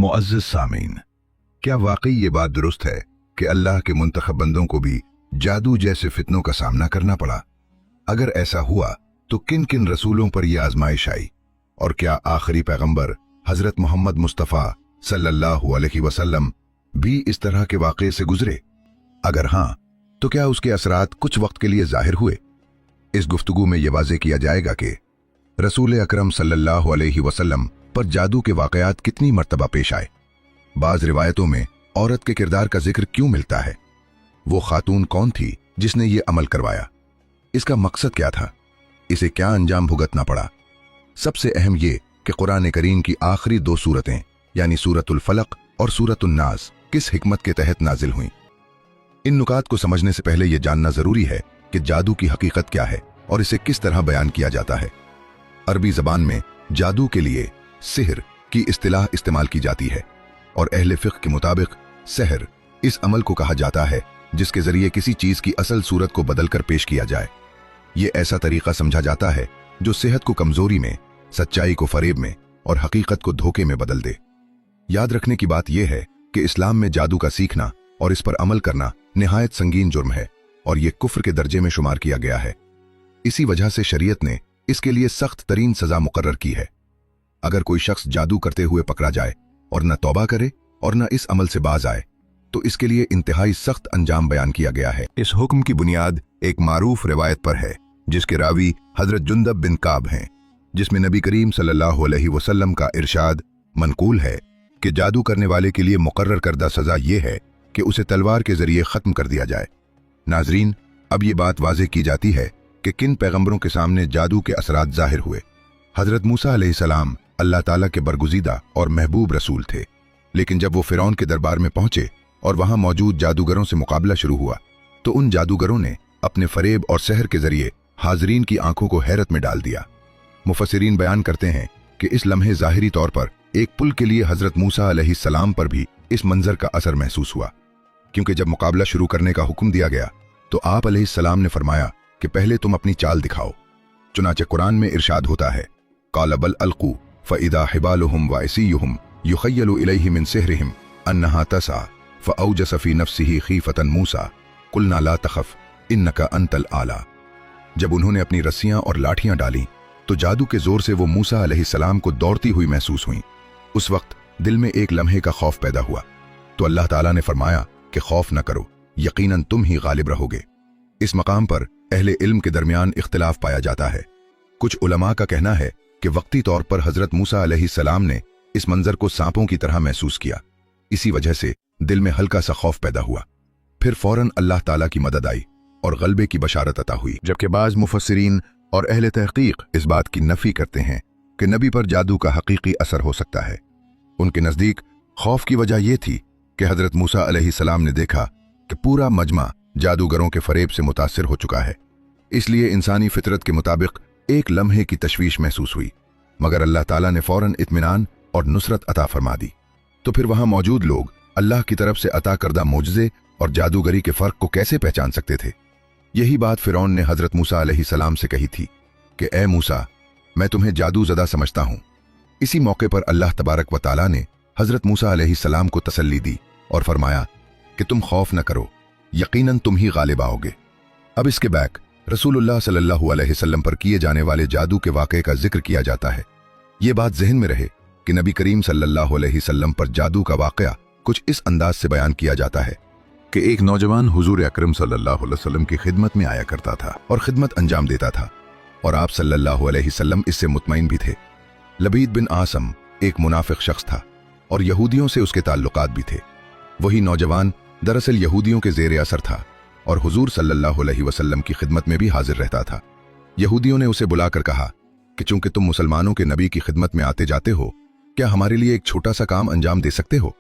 मुअज़्ज़िज़ सामीन, क्या वाकई ये बात दुरुस्त है कि अल्लाह के मुंतखब बंदों को भी जादू जैसे फितनों का सामना करना पड़ा? अगर ऐसा हुआ तो किन किन रसूलों पर यह आजमाइश आई, और क्या आखिरी पैगंबर हजरत मोहम्मद मुस्तफ़ा सल्लल्लाहु अलैहि वसल्लम भी इस तरह के वाक़े से गुजरे? अगर हाँ, तो क्या उसके असरात कुछ वक्त के लिए जाहिर हुए? इस गुफ्तगू में यह वाज़े किया जाएगा कि रसूल अकरम सल्लल्लाहु अलैहि वसल्लम पर जादू के वाक़यात कितनी मर्तबा पेश आए। बाज़ रिवायतों में औरत के किरदार का जिक्र क्यों मिलता है? वो खातून कौन थी जिसने ये अमल करवाया? इसका मकसद क्या था? इसे क्या अंजाम भुगतना पड़ा? सबसे अहम ये कि कुरान करीम की आखिरी दो सूरतें यानी सूरतुल फलक और सूरतुन नास किस हिकमत के तहत नाजिल हुईं। इन नुकात को समझने से पहले यह जानना जरूरी है कि जादू की हकीकत क्या है और इसे किस तरह बयान किया जाता है। अरबी जबान में जादू के लिए सिहर की इस्तिलाह इस्तेमाल की जाती है और अहले फिक्र के मुताबिक सहर इस अमल को कहा जाता है जिसके जरिए किसी चीज की असल सूरत को बदलकर पेश किया जाए। ये ऐसा तरीका समझा जाता है जो सेहत को कमजोरी में, सच्चाई को फरेब में और हकीकत को धोखे में बदल दे। याद रखने की बात यह है कि इस्लाम में जादू का सीखना और इस पर अमल करना निहायत संगीन जुर्म है और यह कुफ्र के दर्जे में शुमार किया गया है। इसी वजह से शरीयत ने इसके लिए सख्त तरीन सजा मुकर्रर की है। अगर कोई शख्स जादू करते हुए पकड़ा जाए और न तौबा करे और न इस अमल से बाज आए तो इसके लिए इंतहाई सख्त अंजाम बयान किया गया है। इस हुक्म की बुनियाद एक मारूफ रिवायत पर है जिसके रावी हजरत जुंदब बिन काब हैं, जिसमें नबी करीम सल्लल्लाहु अलैहि वसल्लम का इरशाद मनकूल है कि जादू करने वाले के लिए मुकर्रर करदा सजा यह है कि उसे तलवार के जरिए खत्म कर दिया जाए। नाजरीन, अब ये बात वाज़ेह की जाती है कि किन पैगंबरों के सामने जादू के असरात जाहिर हुए। हजरत मूसा अलैहिस्सलाम अल्लाह ताला के बरगुज़ीदा और महबूब रसूल थे, लेकिन जब वो फिरौन के दरबार में पहुंचे और वहां मौजूद जादूगरों से मुकाबला शुरू हुआ तो उन जादूगरों ने अपने फरेब और सहर के जरिए हाजरीन की आंखों को हैरत में डाल दिया। मुफस्सिरीन बयान करते हैं कि इस लम्हे ज़ाहिरी तौर पर एक पुल के लिए हजरत मूसा अलैहिस्सलाम पर भी इस मंजर का असर महसूस हुआ, क्योंकि जब मुकाबला शुरू करने का हुक्म दिया गया तो आप अलैहिस्सलाम ने फरमाया कि पहले तुम अपनी चाल दिखाओ। चुनाचे कुरान में इरशाद होता है, क़ाल बल अलक़ू फ़इज़ा हिबालुहुम व इसियुहुम युख़य्यलु इलैहि मिन सिहरिहिम अन्नहा तसा फ़अौजस फ़ी नफ़्सिही ख़ीफ़तन मूसा क़ुलना ला तख़फ़ इन्नका अंतल आला। जब उन्होंने अपनी रस्सियां और लाठियां डाली तो जादू के जोर से वो मूसा अलैहिस्सलाम को दौड़ती हुई महसूस हुई। उस वक्त दिल में एक लम्हे का खौफ पैदा हुआ तो अल्लाह ताला ने फरमाया कि खौफ न करो, यकीनन तुम ही गालिब रहोगे। इस मकाम पर अहले इल्म के दरमियान इख्तिलाफ पाया जाता है। कुछ उलमा का कहना है कि वक्ती तौर पर हजरत मूसा अलैहिस्सलाम ने इस मंजर को सांपों की तरह महसूस किया, इसी वजह से दिल में हल्का सा खौफ पैदा हुआ। फिर फौरन अल्लाह ताला की मदद आई और गलबे की बशारत अता हुई। जबकि बाज़ मुफस्सिरीन और अहले तहकीक इस बात की नफी करते हैं कि नबी पर जादू का हकीकी असर हो सकता है। उनके नज़दीक खौफ की वजह यह थी कि हजरत मूसा अलैहिस्सलाम ने देखा कि पूरा मजमा जादूगरों के फरेब से मुतासिर हो चुका है, इसलिए इंसानी फितरत के मुताबिक एक लम्हे की तशवीश महसूस हुई, मगर अल्लाह ताला ने फौरन इत्मीनान और नुसरत अता फरमा दी। तो फिर वहां मौजूद लोग अल्लाह की तरफ से अता करदा मोजज़े और जादूगरी के फर्क को कैसे पहचान सकते थे? यही बात फिरौन ने हजरत मूसा अलैहिस्सलाम से कही थी कि ए मूसा, मैं तुम्हें जादू ज़दा समझता हूं। इसी मौके पर अल्लाह तबारक व तआला ने हजरत मूसा अलैहिस्सलाम को तसल्ली दी और फरमाया कि तुम खौफ न करो, यकीनन तुम ही गालिब आओगे। अब इसके बैक रसूलुल्लाह सल्लल्लाहु अलैहि वसल्लम पर किए जाने वाले जादू के वाक़े का जिक्र किया जाता है। ये बात जहन में रहे कि नबी करीम सल्लल्लाहु अलैहि वसल्लम पर जादू का वाक़या कुछ इस अंदाज से बयान किया जाता है कि एक नौजवान हुजूर अकरम सल्लल्लाहु अलैहि वसल्लम की खिदमत में आया करता था और खिदमत अंजाम देता था, और आप सल्लल्लाहु अलैहि वसल्लम इससे मुतमईन भी थे। लबीद बिन आसम एक मुनाफिक शख्स था और यहूदियों से उसके ताल्लुकात भी थे। वही नौजवान दरअसल यहूदियों के जेर असर था और हुजूर सल्लल्लाहु अलैहि वसल्लम की खिदमत में भी हाजिर रहता था। यहूदियों ने उसे बुलाकर कहा कि चूंकि तुम मुसलमानों के नबी की खिदमत में आते जाते हो, क्या हमारे लिए एक छोटा सा काम अंजाम दे सकते हो?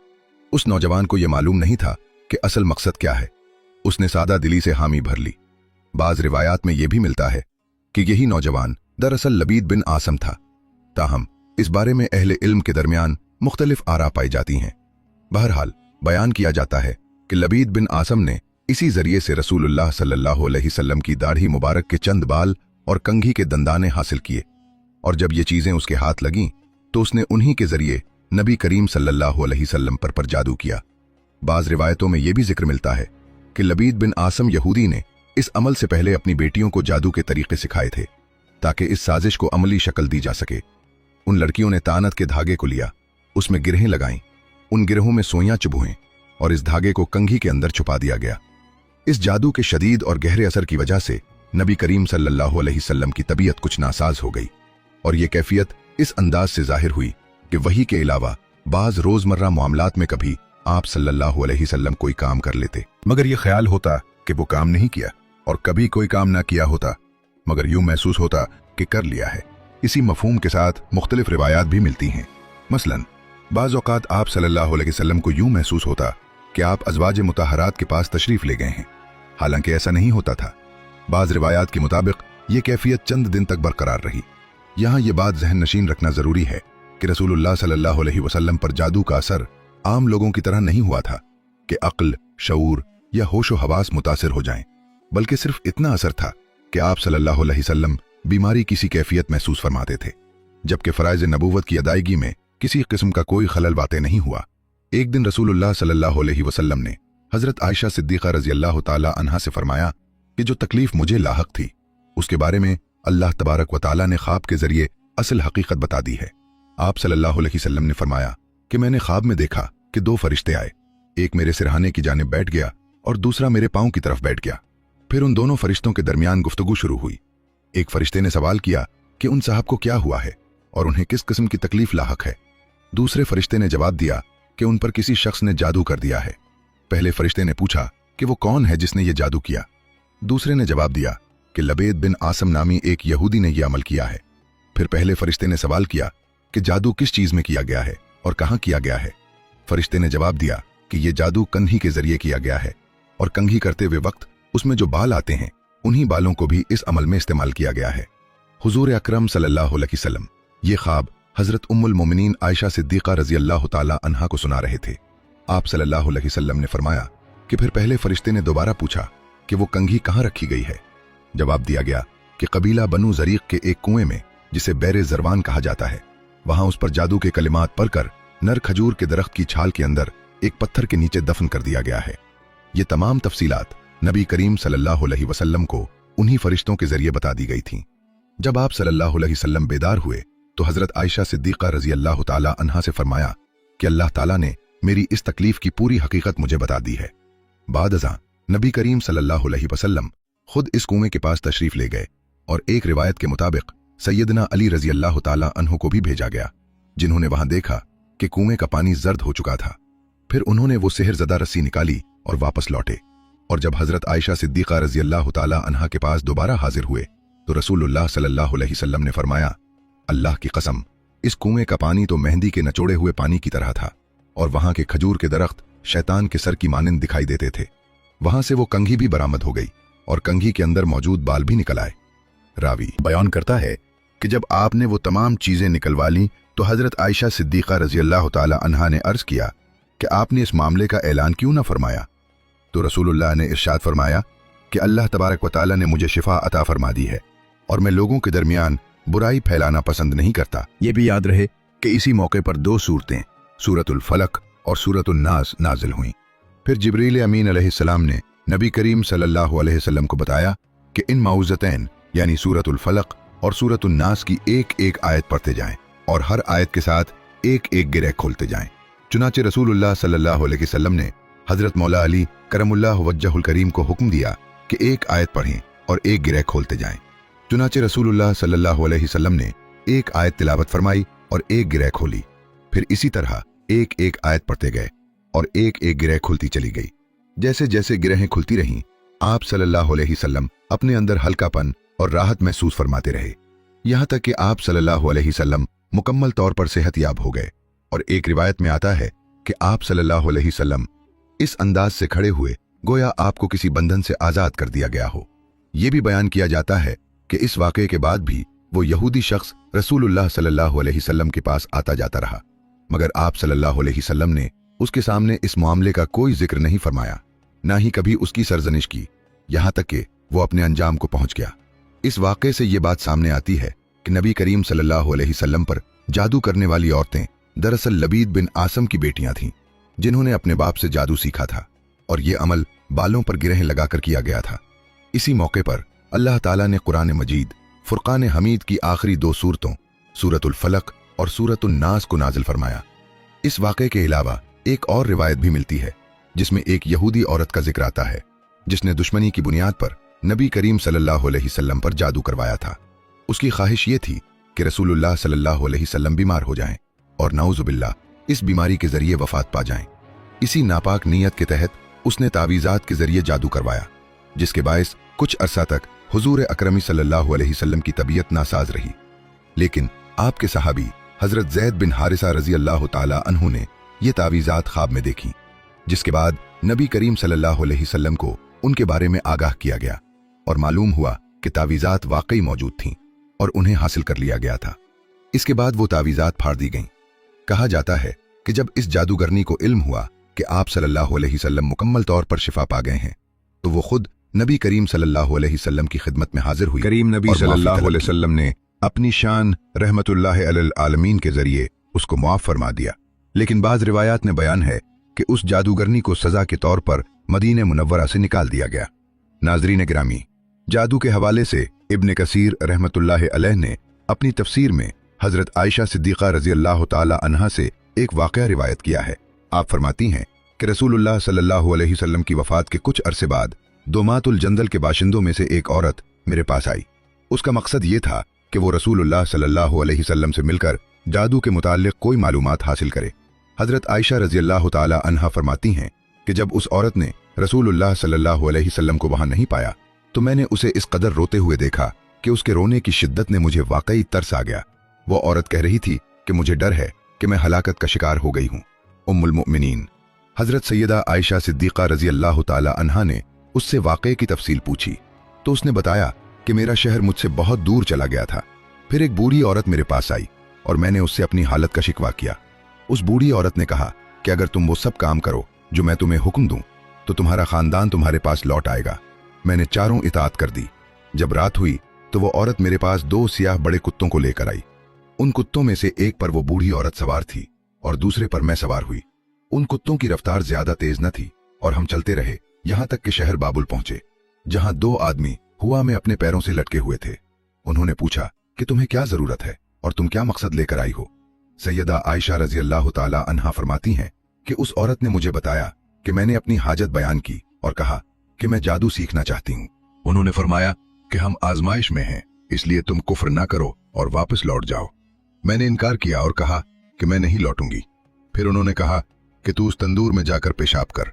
उस नौजवान को यह मालूम नहीं था कि असल मकसद क्या है। उसने सादा दिली से हामी भर ली। बाज रिवायात में यह भी मिलता है कि यही नौजवान दरअसल लबीद बिन आसम था। ताहम इस बारे में अहले इल्म के दरमियान मुख्तलिफ आरा पाई जाती हैं। बहरहाल बयान किया जाता है कि लबीद बिन आसम ने इसी जरिए से रसूलुल्लाह सल्लल्लाहु अलैहि वसल्लम की दाढ़ी मुबारक के चंद बाल और कंघी के दंदाने हासिल किए, और जब ये चीजें उसके हाथ लगीं तो उसने उन्हीं के जरिए नबी करीम सल्लल्लाहु अलैहि वसल्लम पर जादू किया। बाज रिवायतों में यह भी जिक्र मिलता है कि लबीद बिन आसम यहूदी ने इस अमल से पहले अपनी बेटियों को जादू के तरीके सिखाए थे ताकि इस साजिश को अमली शक्ल दी जा सके। उन लड़कियों ने तानत के धागे को लिया, उसमें गिरहें लगाईं, उन गिरहों में सोइयां चुभुएं और इस धागे को कंघी के अंदर छुपा दिया गया। इस जादू के शदीद और गहरे असर की वजह से नबी करीम सल्लल्लाहु अलैहि वसल्लम की तबीयत कुछ नासाज हो गई और ये कैफियत इस अंदाज से जाहिर हुई कि वही के अलावा बाज रोजमर्रा मामलात में कभी आप सल्लल्लाहु अलैहि वसल्लम कोई काम कर लेते मगर यह ख्याल होता कि वो काम नहीं किया, और कभी कोई काम ना किया होता मगर यूं महसूस होता कि कर लिया है। इसी मफहूम के साथ मुख्तलिफ रिवायात भी मिलती हैं। मसलन बाज़ औक़ात आप सल्लल्लाहु अलैहि वसल्लम को यूं महसूस होता कि आप अज़वाज मुतहरात के पास तशरीफ़ ले गए हैं, हालांकि ऐसा नहीं होता था। बाज़ रिवायात के मुताबिक ये कैफियत चंद दिन तक बरकरार रही। यहाँ ये बात जहन नशीन रखना ज़रूरी है कि रसूलुल्लाह सल्लल्लाहु अलैहि वसल्लम पर जादू का असर आम लोगों की तरह नहीं हुआ था कि अक्ल, शऊर या होशो हवास मुतासिर हो जाएं, बल्कि सिर्फ इतना असर था कि आप सल्लल्लाहु अलैहि वसल्लम बीमारी की सी कैफियत महसूस फरमाते थे, जबकि फ़राइज़ नबूवत की अदायगी में किसी किस्म का कोई खलल वाक़ नहीं हुआ। एक दिन रसूलुल्लाह सल्लल्लाहु अलैहि वसल्लम ने हज़रत आयशा सिद्दीक़ा रज़ियल्लाहु ताला अन्हा से फरमाया कि जो तकलीफ़ मुझे लाहक थी उसके बारे में अल्लाह तबारक व ताला ने ख्वाब के ज़रिए असल हकीकत बता दी है। आप सल्लल्लाहु अलैहि वसल्लम ने फरमाया कि मैंने ख्वाब में देखा कि दो फरिश्ते आए, एक मेरे सिरहाने की जानिब बैठ गया और दूसरा मेरे पाँव की तरफ बैठ गया। फिर उन दोनों फरिश्तों के दरमियान गुफ्तगू शुरू हुई। एक फरिश्ते ने सवाल किया कि उन साहब को क्या हुआ है और उन्हें किस किस्म की तकलीफ लाहक है। दूसरे फरिश्ते ने जवाब दिया कि उन पर किसी शख्स ने जादू कर दिया है। पहले फरिश्ते ने पूछा कि वो कौन है जिसने ये जादू किया। दूसरे ने जवाब दिया कि लबीद बिन आसम नामी एक यहूदी ने यह अमल किया है। फिर पहले फरिश्ते ने सवाल किया कि जादू किस चीज में किया गया है और कहाँ किया गया है। फरिश्ते ने जवाब दिया कि यह जादू कंघी के जरिए किया गया है और कंघी करते हुए वक्त उसमें जो बाल आते हैं उन्हीं बालों को भी इस अमल में इस्तेमाल किया गया है। हुजूर अकरम सल्लल्लाहु अलैहि वसल्लम ये ख्वाब हजरत उम्मुल मोमिनीन आयशा सिद्दीक़ा रज़ियल्लाहु ताला अन्हा को सुना रहे थे। आप सल्लल्लाहु अलैहि वसल्लम ने फरमाया कि फिर पहले फरिश्ते ने दोबारा पूछा कि वो कंघी कहाँ रखी गई है। जवाब दिया गया कि कबीला बनु ज़रीक़ के एक कुएं में जिसे बैरे ज़रवान कहा जाता है, वहां उस पर जादू के कलिमात पढ़कर नर खजूर के दरख्त की छाल के अंदर एक पत्थर के नीचे दफन कर दिया गया है। ये तमाम तफसीलात नबी करीम सल्लल्लाहु अलैहि वसल्लम को उन्हीं फरिश्तों के जरिए बता दी गई थीं। जब आप सल्लल्लाहु अलैहि वसल्लम बेदार हुए तो हजरत आयशा सिद्दीक़ा रज़ियल्लाहु ताला अन्हा से फरमाया कि अल्लाह ताला ने मेरी इस तकलीफ की पूरी हकीकत मुझे बता दी है। बाद अज़ां नबी करीम सल्लल्लाहु अलैहि वसल्लम खुद इस कुएं के पास तशरीफ ले गए और एक रिवायत के मुताबिक सैयदना अली रज़ियल्लाहु ताला अन्हु को भी भेजा गया, जिन्होंने वहां देखा कि कुएं का पानी जर्द हो चुका था। फिर उन्होंने वो सेहरज़दा रस्सी निकाली और वापस लौटे, और जब हजरत आयशा सिद्दीक़ा रज़ियल्लाहु ताला अन्हा के पास दोबारा हाजिर हुए तो रसूलुल्लाह सल्लल्लाहु अलैहि वसल्लम ने फरमाया, अल्लाह की कसम, इस कुएं का पानी तो मेहंदी के नचोड़े हुए पानी की तरह था और वहां के खजूर के दरख्त शैतान के सर की मानिंद दिखाई देते थे। वहां से वो कंघी भी बरामद हो गई और कंघी के अंदर मौजूद बाल भी निकल आए। रावी बयान करता है कि जब आपने वो तमाम चीजें निकलवा ली तो हजरत आयशा सिद्दीक़ा रज़ियल्लाहु ताला अन्हा ने अर्ज किया कि आपने इस मामले का ऐलान क्यों ना फरमाया। तो रसूलुल्लाह ने इरशाद फरमाया कि अल्लाह तबारक व तआला ने मुझे शिफा अता फरमा दी है और मैं लोगों के दरमियान बुराई फैलाना पसंद नहीं करता। ये भी याद रहे कि इसी मौके पर दो सूरतें सूरतुल फलक और सूरतुन नास नाजिल हुईं। फिर जिब्रील अमीन अलैहिस्सलाम ने नबी करीम सल्लल्लाहु अलैहि वसल्लम को बताया कि इन माउज़तैन यानी सूरतुल फलक और सूरतुन नास की एक एक आयत पढ़ते जाएं और हर आयत के साथ एक एक गिरह खोलते जाएं। चुनाचे रसूलुल्लाह सल्लल्लाहु अलैहि वसल्लम ने हजरत मौला अली करमुल्लाहु वज्हहुल करीम को हुक्म दिया कि एक आयत पढ़ें और एक गिरह खोलते जाएं। चुनाचे रसूलुल्लाह सल्लल्लाहु अलैहि वसल्लम ने एक आयत तिलावत फरमाई और एक गिरह खोली। फिर इसी तरह एक एक आयत पढ़ते गए और एक एक गिरह खुलती चली गई। जैसे जैसे गिरहें खुलती रहीं, आप सल्लल्लाहु अलैहि वसल्लम अपने अंदर हल्कापन और राहत महसूस फरमाते रहे, यहाँ तक कि आप सल्लल्लाहु अलैहि वसल्लम मुकम्मल तौर पर सेहतयाब हो गए। और एक रिवायत में आता है कि आप सल्लल्लाहु अलैहि वसल्लम इस अंदाज से खड़े हुए गोया आपको किसी बंधन से आजाद कर दिया गया हो। यह भी बयान किया जाता है कि इस वाक़े के बाद भी वो यहूदी शख्स रसूलुल्लाह सल्लल्लाहु अलैहि वसल्लम के पास आता जाता रहा, मगर आप सल्लल्लाहु अलैहि वसल्लम ने उसके सामने इस मामले का कोई जिक्र नहीं फरमाया, ना ही कभी उसकी सरजनिश की, यहाँ तक कि वो अपने अंजाम को पहुंच गया। इस वाक़े से ये बात सामने आती है कि नबी करीम सल्लल्लाहु अलैहि वसल्लम पर जादू करने वाली औरतें दरअसल लबीद बिन आसम की बेटियां थीं, जिन्होंने अपने बाप से जादू सीखा था और ये अमल बालों पर गिरहें लगाकर किया गया था। इसी मौके पर अल्लाह ताला ने कुरान मजीद फुरकान हमीद की आखिरी 2 सूरतों सूरतुल फलक और सूरतुल नास को नाजिल फरमाया। इस वाक़े के अलावा एक और रिवायत भी मिलती है जिसमें एक यहूदी औरत का जिक्र आता है जिसने दुश्मनी की बुनियाद पर नबी करीम सल्लल्लाहु अलैहि वसल्लम पर जादू करवाया था। उसकी ख्वाहिश ये थी कि रसूलुल्लाह सल्लल्लाहु अलैहि वसल्लम बीमार हो जाएं और नाउजुबिल्लाह इस बीमारी के जरिए वफात पा जाएं। इसी नापाक नीयत के तहत उसने तावीज़ात के जरिए जादू करवाया, जिसके बायस कुछ अरसा तक हुजूर अकरम सल्लल्लाहु अलैहि वसल्लम की तबीयत नासाज रही। लेकिन आपके सहाबी हजरत ज़ैद बिन हारिसा रजी अल्लाह ताला अन्हु ने ये तावीज़ात ख्वाब में देखी, जिसके बाद नबी करीम सल्लल्लाहु अलैहि वसल्लम को उनके बारे में आगाह किया गया और मालूम हुआ कि तावीज़ात वाकई मौजूद थीं और उन्हें हासिल कर लिया गया था। इसके बाद वो तावीज़ात फाड़ दी गईं। कहा जाता है कि जब इस जादूगरनी को इल्म हुआ कि आप सल्लल्लाहु अलैहि वसल्लम मुकम्मल तौर पर शिफा पा गए हैं, तो वो खुद नबी करीम सल्लल्लाहु अलैहि वसल्लम की खिदमत में हाजिर हुई। करीम नबी सल्लल्लाहु अलैहि वसल्लम ने अपनी शान रहमतुल्लाह अलल आलमीन के जरिए उसको मुआफ फरमा दिया। लेकिन बाज़ रिवायात में बयान है कि उस जादूगरनी को सजा के तौर पर मदीने मुनव्वरा से निकाल दिया गया। नाज़रीन गिरामी, जादू के हवाले से इब्न कसीर रहमतुल्लाह अलैह ने अपनी तफसीर में हजरत आयशा सिद्दीक़ा रज़ी अल्लाह ताला अन्हा से एक वाक़या रिवायत किया है। आप फरमाती हैं कि रसूलुल्लाह सल्लल्लाहु अलैहि वसल्लम की वफ़ात के कुछ अरसे बाद दोमातुल जंदल के बाशिंदों में से एक औरत मेरे पास आई। उसका मकसद ये था कि वो रसूलुल्लाह सल्लल्लाहु अलैहि वसल्लम से मिलकर जादू के मुताल्लिक़ कोई मालूमात हासिल करे। हजरत आयशा रज़ी अल्लाह ताला अन्हा फरमाती हैं कि जब उस औरत ने रसूलुल्लाह सल्लल्लाहु अलैहि वसल्लम को वहां नहीं पाया तो मैंने उसे इस कदर रोते हुए देखा कि उसके रोने की शिद्दत ने मुझे वाकई तरस आ गया। वो औरत कह रही थी कि मुझे डर है कि मैं हलाकत का शिकार हो गई हूँ। उम्मुल मोमिनीन हजरत सैयदा आयशा सिद्दीक़ा रज़ी अल्लाह ताला अन्हा ने उससे वाक़े की तफसील पूछी तो उसने बताया कि मेरा शहर मुझसे बहुत दूर चला गया था। फिर एक बूढ़ी औरत मेरे पास आई और मैंने उससे अपनी हालत का शिकवा किया। उस बूढ़ी औरत ने कहा कि अगर तुम वो सब काम करो जो मैं तुम्हें हुक्म दूं तो तुम्हारा खानदान तुम्हारे पास लौट आएगा। मैंने चारों इताअत कर दी। जब रात हुई तो वो औरत मेरे पास 2 सियाह बड़े कुत्तों को लेकर आई। उन कुत्तों में से एक पर वो बूढ़ी औरत सवार थी और दूसरे पर मैं सवार हुई। उन कुत्तों की रफ्तार ज्यादा तेज न थी और हम चलते रहे यहां तक कि शहर बाबुल पहुंचे, जहां 2 आदमी हुआ में अपने पैरों से लटके हुए थे। उन्होंने पूछा कि तुम्हें क्या जरूरत है और तुम क्या मकसद लेकर आई हो। सैयदा आयशा रज़ी अल्लाह ताला अन्हा फरमाती हैं कि उस औरत ने मुझे बताया कि मैंने अपनी हाजत बयान की और कहा कि मैं जादू सीखना चाहती हूँ। उन्होंने फरमाया कि हम आजमाइश में हैं, इसलिए तुम कुफ्र ना करो और वापस लौट जाओ। मैंने इनकार किया और कहा कि मैं नहीं लौटूंगी। फिर उन्होंने कहा कि तू उस तंदूर में जाकर पेशाब कर।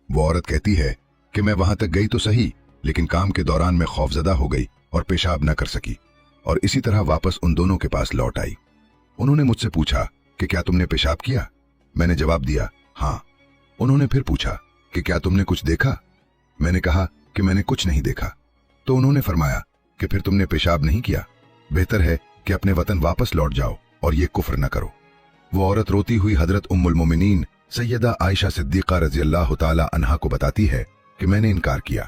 वो औरत कहती है कि मैं वहां तक गई तो सही, लेकिन काम के दौरान मैं खौफजदा हो गई और पेशाब न कर सकी और इसी तरह वापस उन दोनों के पास लौट आई। उन्होंने मुझसे पूछा कि क्या तुमने पेशाब किया? मैंने जवाब दिया हाँ। उन्होंने फिर पूछा कि क्या तुमने कुछ देखा? मैंने कहा कि मैंने कुछ नहीं देखा। तो उन्होंने फरमाया कि फिर तुमने पेशाब नहीं किया, बेहतर है कि अपने वतन वापस लौट जाओ और ये कुफ्र न करो। वो औरत रोती हुई हजरत उम्मुल मोमिनीन सैयदा आयशा सिद्दीक़ा रज़ी अल्लाह ताला अन्हा को बताती है कि मैंने इनकार किया।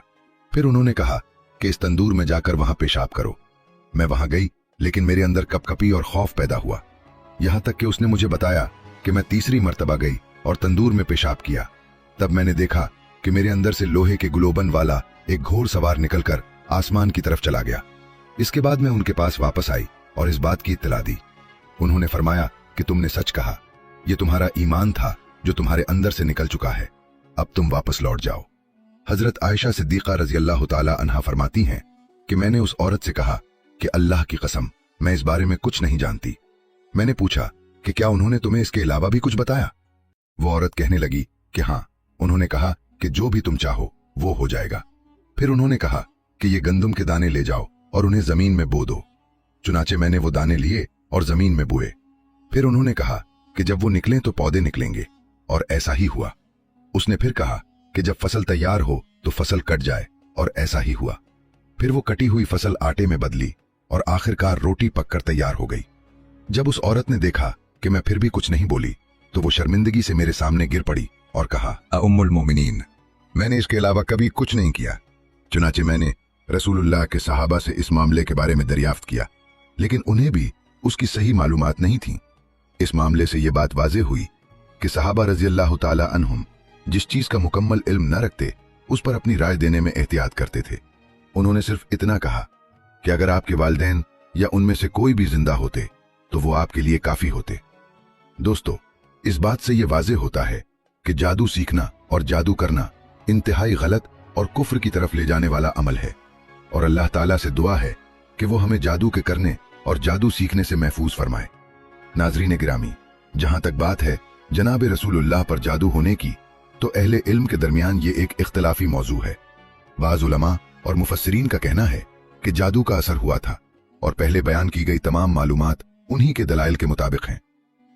फिर उन्होंने कहा कि इस तंदूर में जाकर वहां पेशाब करो। मैं वहां गई, लेकिन मेरे अंदर कपकपी और खौफ पैदा हुआ, यहां तक कि उसने मुझे बताया कि मैं तीसरी मर्तबा गई और तंदूर में पेशाब किया। तब मैंने देखा कि मेरे अंदर से लोहे के गुलोबन वाला एक घोड़ सवार निकलकर आसमान की तरफ चला गया। इसके बाद मैं उनके पास वापस आई और इस बात की इत्तला दी। उन्होंने फरमाया कि तुमने सच कहा, यह तुम्हारा ईमान था जो तुम्हारे अंदर से निकल चुका है, अब तुम वापस लौट जाओ। हजरत आयशा सिद्दीक़ा रज़ी अल्लाह ताला अन्हा फरमाती हैं कि मैंने उस औरत से कहा कि अल्लाह की कसम मैं इस बारे में कुछ नहीं जानती। मैंने पूछा कि क्या उन्होंने तुम्हें इसके अलावा भी कुछ बताया? वो औरत कहने लगी कि हाँ, उन्होंने कहा कि जो भी तुम चाहो वो हो जाएगा। फिर उन्होंने कहा कि ये गंदम के दाने ले जाओ और उन्हें जमीन में बो दो। चुनाचे मैंने वो दाने लिए और जमीन में बोए। फिर उन्होंने कहा कि जब वो निकलें तो पौधे निकलेंगे, और ऐसा ही हुआ। उसने फिर कहा कि जब फसल तैयार हो तो फसल कट जाए, और ऐसा ही हुआ। फिर वो कटी हुई फसल आटे में बदली और आखिरकार रोटी पककर तैयार हो गई। जब उस औरत ने देखा कि मैं फिर भी कुछ नहीं बोली तो वो शर्मिंदगी से मेरे सामने गिर पड़ी और कहा, उम्मुल मोमिनीन, मैंने इसके अलावा कभी कुछ नहीं किया। चुनाचे मैंने रसूलुल्लाह के सहाबा से इस मामले के बारे में दरियाफ्त किया, लेकिन उन्हें भी उसकी सही मालूमात नहीं थी। इस मामले से ये बात वाज़ेह हुई कि सहाबा रज़ी अल्लाह ताला अन्हुम जिस चीज का मुकम्मल इल्म न रखते उस पर अपनी राय देने में एहतियात करते थे। उन्होंने सिर्फ इतना कहा कि अगर आपके वालिदैन या उनमें से कोई भी जिंदा होते तो वो आपके लिए काफी होते। दोस्तों, इस बात से यह वाज़ेह होता है कि जादू सीखना और जादू करना इंतहाई गलत और कुफ्र की तरफ ले जाने वाला अमल है, और अल्लाह ताला से दुआ है कि वो हमें जादू के करने और जादू सीखने से महफूज फरमाए। नाज़रीन गिरामी, जहां तक बात है जनाब रसूलुल्लाह पर जादू होने की, तो अहले इल्म के दरमियान ये एक इख्तिलाफी मौजू है। बाज़ उलमा और मुफस्सिरीन का कहना है कि जादू का असर हुआ था और पहले बयान की गई तमाम मालूमात उन्हीं के दलाइल के मुताबिक हैं।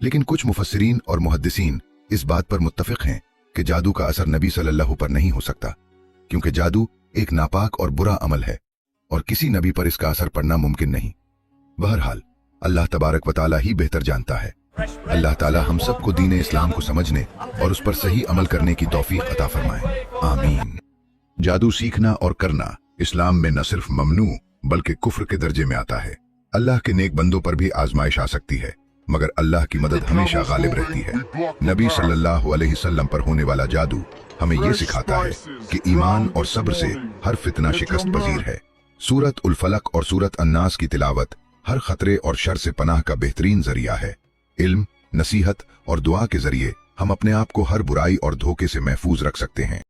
लेकिन कुछ मुफस्सिरीन और मुहद्दिसीन इस बात पर मुत्तफिक हैं कि जादू का असर नबी सल्लल्लाहु पर नहीं हो सकता, क्योंकि जादू एक नापाक और बुरा अमल है और किसी नबी पर इसका असर पड़ना मुमकिन नहीं। बहरहाल अल्लाह तबारक व तआला ही बेहतर जानता है। अल्लाह ताला हम सबको दीन इस्लाम को समझने और उस पर सही अमल करने की तौफीक अता फरमाए, आमीन। जादू सीखना और करना इस्लाम में न सिर्फ ममनू बल्कि कुफ्र के दर्जे में आता है। अल्लाह के नेक बंदों पर भी आजमाइश आ सकती है, मगर अल्लाह की मदद हमेशा गालिब रहती है। नबी सल्लल्लाहु अलैहि वसल्लम पर होने वाला जादू हमें यह सिखाता है कि ईमान और सब्र से हर फितना शिकस्त पजीर है। सूरत उल फलक और सूरत अन्नास की तिलावत हर खतरे और शर से पनाह का बेहतरीन जरिया है। इल्म, नसीहत और दुआ के जरिए हम अपने आप को हर बुराई और धोखे से महफूज रख सकते हैं।